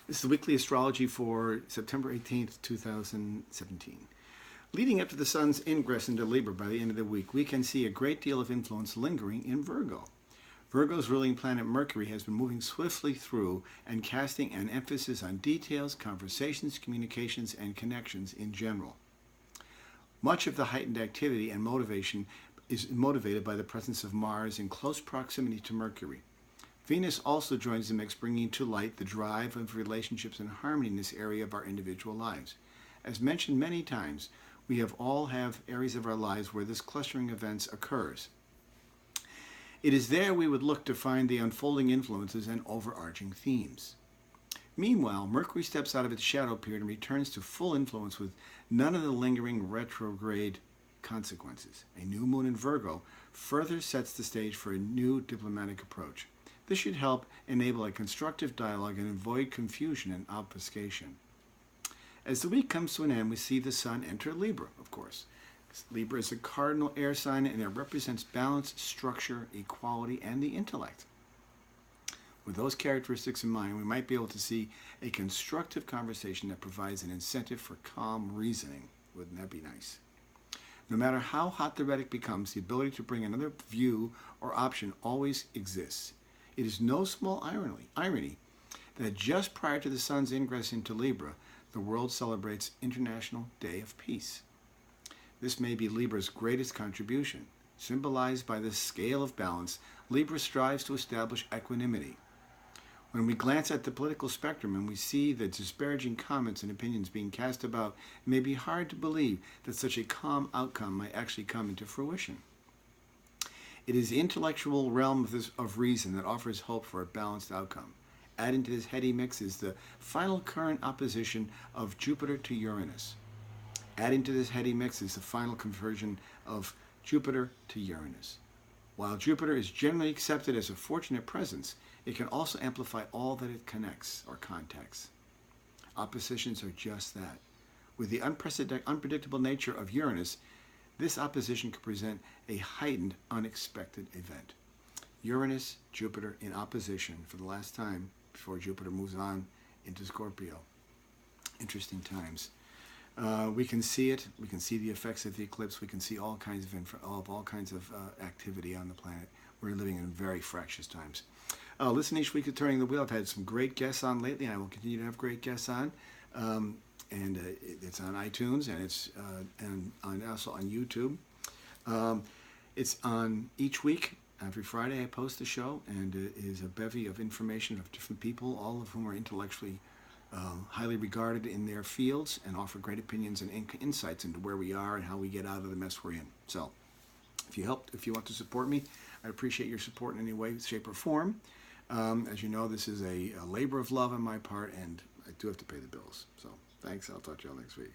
This is the weekly astrology for September 18th, 2017. Leading up to the sun's ingress into Libra by the end of the week, we can see a great deal of influence lingering in Virgo. Virgo's ruling planet Mercury has been moving swiftly through and casting an emphasis on details, conversations, communications, and connections in general. Much of the heightened activity and motivation is motivated by the presence of Mars in close proximity to Mercury. Venus also joins the mix, bringing to light the drive of relationships and harmony in this area of our individual lives. As mentioned many times, we all have areas of our lives where this clustering of events occurs. It is there we would look to find the unfolding influences and overarching themes. Meanwhile, Mercury steps out of its shadow period and returns to full influence with none of the lingering retrograde consequences. A new moon in Virgo further sets the stage for a new diplomatic approach. This should help enable a constructive dialogue and avoid confusion and obfuscation. As the week comes to an end, we see the sun enter Libra, of course. Libra is a cardinal air sign, and it represents balance, structure, equality, and the intellect. With those characteristics in mind, we might be able to see a constructive conversation that provides an incentive for calm reasoning. Wouldn't that be nice? No matter how hot the rhetoric becomes, the ability to bring another view or option always exists. It is no small irony that just prior to the sun's ingress into Libra, the world celebrates International Day of Peace. This may be Libra's greatest contribution. Symbolized by the scale of balance, Libra strives to establish equanimity. When we glance at the political spectrum and we see the disparaging comments and opinions being cast about, it may be hard to believe that such a calm outcome might actually come into fruition. It is the intellectual realm of reason that offers hope for a balanced outcome. Adding to this heady mix is the final current opposition of Jupiter to Uranus. Adding to this heady mix is the final conversion of Jupiter to Uranus. While Jupiter is generally accepted as a fortunate presence, it can also amplify all that it connects or contacts. Oppositions are just that. With the unpredictable nature of Uranus, this opposition could present a heightened, unexpected event. Uranus, Jupiter in opposition for the last time before Jupiter moves on into Scorpio. Interesting times. We can see it. We can see the effects of the eclipse. We can see all kinds of activity on the planet. We're living in very fractious times. Listen each week to Turning the Wheel. I've had some great guests on lately, and I will continue to have great guests on. It's on iTunes, and it's also on YouTube. It's on each week. Every Friday I post the show, and it is a bevy of information of different people, all of whom are intellectually highly regarded in their fields and offer great opinions and insights into where we are and how we get out of the mess we're in. So if you want to support me, I appreciate your support in any way, shape, or form. As you know, this is a labor of love on my part, and I do have to pay the bills. So thanks. I'll talk to you all next week.